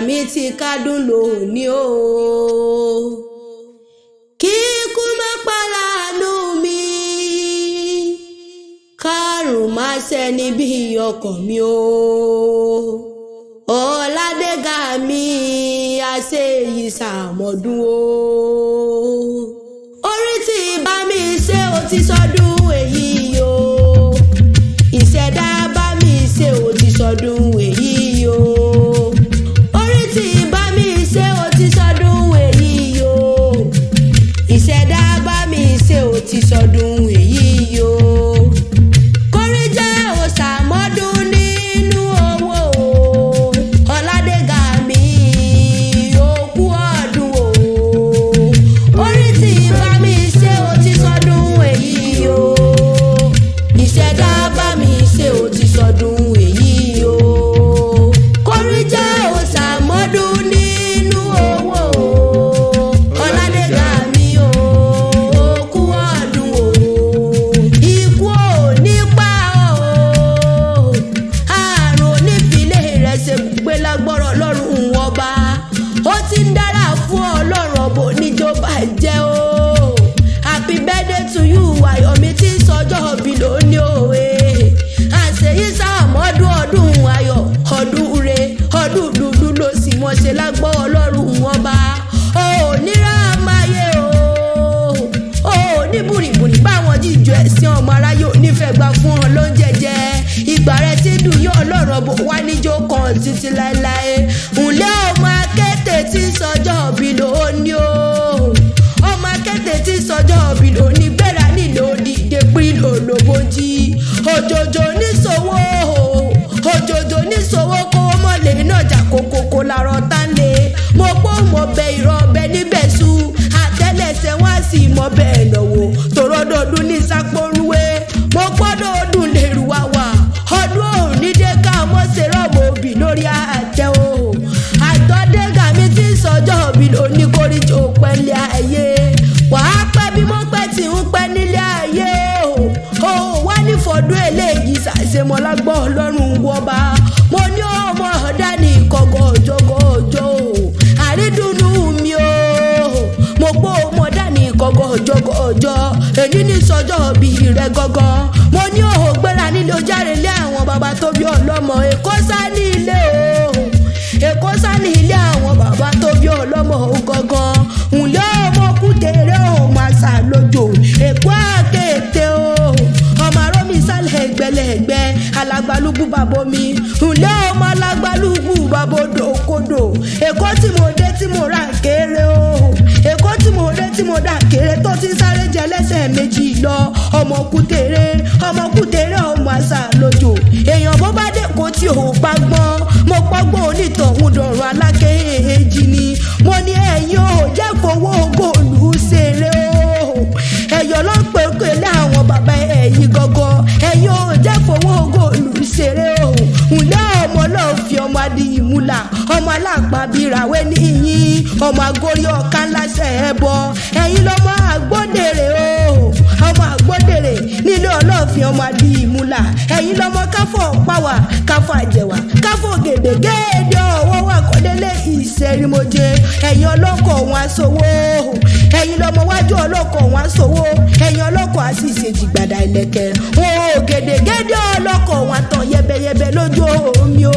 mi ti kádùn lónìí o. Kíkú má pa láàánú mi, kárùn má ṣẹ́ni bí ọkọ mi o. Ọládégà mi àṣẹ yìí ṣàmọ́dún o. Orí tí bá mi ṣe ó ti sọdún èyí o. Ìṣẹ̀dá bá mi ṣe ó ti sọdún èyí o. Orí tí bá mi ṣe ó ti sọdún èyí o. Ìṣẹ̀dá bá mi ṣe ó ti sọdún èyí o. Kórí jẹ́ òṣàmọ́dún nínú owó o. Ọládégà mi ó kú ọdún o. Orí tí bá mi ṣe ó ti sọdún èyí o. Ìṣẹ̀dá bá mi ṣe ó ti sọdún èyí o. Kórí jẹ́ òṣàmọ́dún nínú owó o. Ọládégà mi ó kú ọdún o. Ikú ò ní pa ọ́ o. Àrùn onífilé rẹ̀ ṣe gbé lágbọ́rọ̀ Ọlọ́run ọba. Ó ti ń dára fún Ọlọ́run ọba oníjọba jẹ́ o. Happy birthday to you, Ayọ̀mí tí ń sọjọ́ bí lónìí òwe. Àṣeyí ṣàmọ́dún ọdún ayọ̀, ọdún re, ọdún dúdú ló sì mọ̀ ṣe lágbọ́ Ọlọ́run ọba. O ò ní rámáyé o. O ò ní bùrìbùrì báwọn jíjọ ẹ̀sìn ọmọ aráyé onífẹ̀ẹ́ gbà fún ọ ló ń jẹjẹ. Ìgbà rẹ ti dùn yọ Ọlọ́run ọba wá níjó kan títí láéláé. Ǹlẹ́ ọmọ akété tí ń sọjọ́ bí lónìí o. Ọmọ akété tí ń sọjọ́ bí lónìí gbéra nílò dìde pín lòlóbójì. Òjòjò níṣòwò òjòjò níṣòwò kó mọ̀lẹ́ náà jà kókókó làrọ̀ tá ń lé. Mo pọ́ mọ̀ bẹ ìrọ̀ ọbẹ̀ níbẹ̀ sú. Àtẹ́lẹsẹ̀ wá sí mọ̀ bẹ́ẹ̀ lọ́wọ́. Tòrọ́dọ̀ọ́dún ní sápórúwé. Mo gbọ́dọ̀ ọdún lè rú wa wà. Ọdún òní dé ká mọ́ ṣe rọ́ọ̀mù òbí lórí àtẹ o. Àtọ́dégà mi ti ń sọjọ́ bí lóní kórìjì òpẹ́lẹ̀ ayé. Wàá pẹ́ bí mo pẹ́ tí ń pẹ́ nílé ayé o. O wá ní fọdún eléyìí ṣàṣemọ́ lágbọ́ Ọlọ́run wọba. Mo ní ọmọ ọ̀dá ní ìkọ̀gọ̀ òjògò òjò o. Àrídùnnú mi o. Mo gbọ́ ọmọ ọ̀dá ní ìkọ̀gọ̀ òjògò òjò. Èyí ní sọjọ́ bí rẹ̀ gọ́gọ́. Mo ní òhò gbéra nílé ojáre lé àwọn bàbá tó bí ọlọ́mọ. Èkó sá ní ilé o. Èkó sá ní ilé àwọn bàbá tó bí ọlọ́mọ gangan. Ǹlẹ́ ọmọ kútere o máa sà lójó. Èkó àkété o. Ọmọ arómi sálẹ̀ ẹgbẹ̀lẹ̀gbẹ̀. Alágbálúgbú bàbá mi. Ǹlẹ́ ọmọ alágbálúgbú bàbá odòkodò. Èkó tí mo dé tí mo rà kéré o. Èkó tí mo dé tí mo rà kéré tó ti sáré jẹ lẹ́sẹ̀ méjì lọ. Ọmọ kútere ọmọ àṣà lójó. Èèyàn bó bá dé kó tí ò gbàgbọ́n. Mo pọ́gbọ́n onítọ̀hún dọ̀rùn alákéèjì ni. Mo ní ẹ̀yin ò jẹ́ fowó góòlù ṣeré o. Ẹ̀yọ́ ló ń pè é lé àwọn bàbá ẹ̀yìn gọ́gọ́. Ẹ̀yin ò jẹ́ fowó góòlù ṣeré o. Ǹlẹ́ ọmọ náà fi ọmọ adìyí múlà. Ọmọ alápàbírawé níyìn. Ọmọ agórí ọ̀ká ńláṣẹ̀ ẹbọ. Ẹ̀yin lọ́mọ àgbódèrè o. Ọmọ àgbódèrè nílé ọlọ́ọ̀fin ọmọ adìyí múlà. Ẹ̀yin lọ́mọ káfọ̀ pàwà káfọ̀ àjẹwà káfọ̀ gèdègèdè ọwọ́ wà kọ́délé ìṣẹ́rìmọ́jẹ. Ẹ̀yin ọlọ́kọ̀ wọn aṣòwò. Ẹ̀yin lọ́mọ wájú ọlọ́kọ̀ wọn aṣòwò. Ẹ̀yin ọlọ́kọ̀ àti ìṣèjì gbàdá ìlẹ̀kẹ̀. O gèdègèdè ọlọ́kọ̀ wọn tàn yẹbẹyẹbẹ lójú omi o.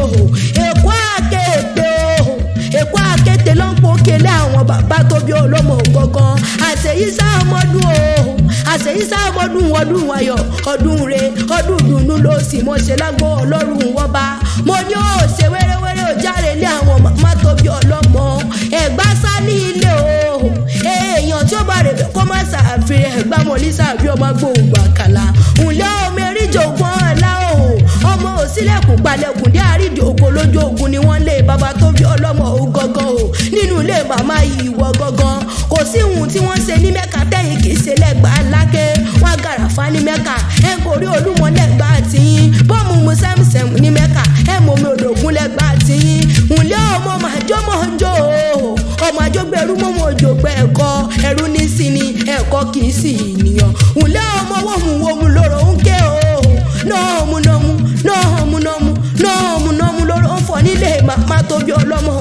Èkó àkété o. Èkó àkété ló ń pò kélé àwọn bàbá tó bí ọlọ́mọ gangan. Àṣeyí ṣàmọ́dún o. Àṣeyí ṣàmọ́dún ọdún ayọ̀, ọdún re, ọdún dùnú ló sì mọ̀ ṣe lágbó Ọlọ́run wọ́ba. Mo ní ó ṣe wẹ́rẹ́wẹ́rẹ́ ò járe lé àwọn màmá tó bí ọlọ́mọ. Ẹ̀gbá sá ní ilé o. Èèyàn tí ó bá rè kó má ṣàfihàn Ẹ̀gbá mọ̀lísà bí ọmọ gbòǹgbò àkàlà. Ǹlẹ́ ọmọ eríjò gbọ́n ọ̀la o. Ọmọ òsílẹ̀kùn gbalẹ̀kùn dé àríjò ògo lójú ogun ni wọ́n lé bàbá tó bí ọlọ́mọ o gangan o. Nínú ilé màmá ìwọ gangan. Kò sí ohun tí wọ́n ṣe ní Mẹ́kà tẹ́yìn kì í ṣe lẹ́gbàá lákè. Wọ́n gàràfà ní Mẹ́kà. Ẹ kò rí Olúmọ lẹ́gbàá tiyín. Bọ́ọ̀mù mu sẹ́mùsẹ́mù ní Mẹ́kà. Ẹ mọ̀ mi òdògún lẹ́gbàá tiyín. Ǹlẹ́ ọmọ màjọ́mọ̀ ń jó o. Ọmọ àjọgbẹ̀rú mọ́mọ́ òjògbẹ́ ẹ̀kọ́. Ẹ̀rú ní sí ni ẹ̀kọ́ kì í sì ìnìyàn. Ǹlẹ́ ọmọ wọ́mù lóró ń ké o. Nọ́ọ̀mù lóró ń fọ nílé màmá tó bí ọlọ́mọ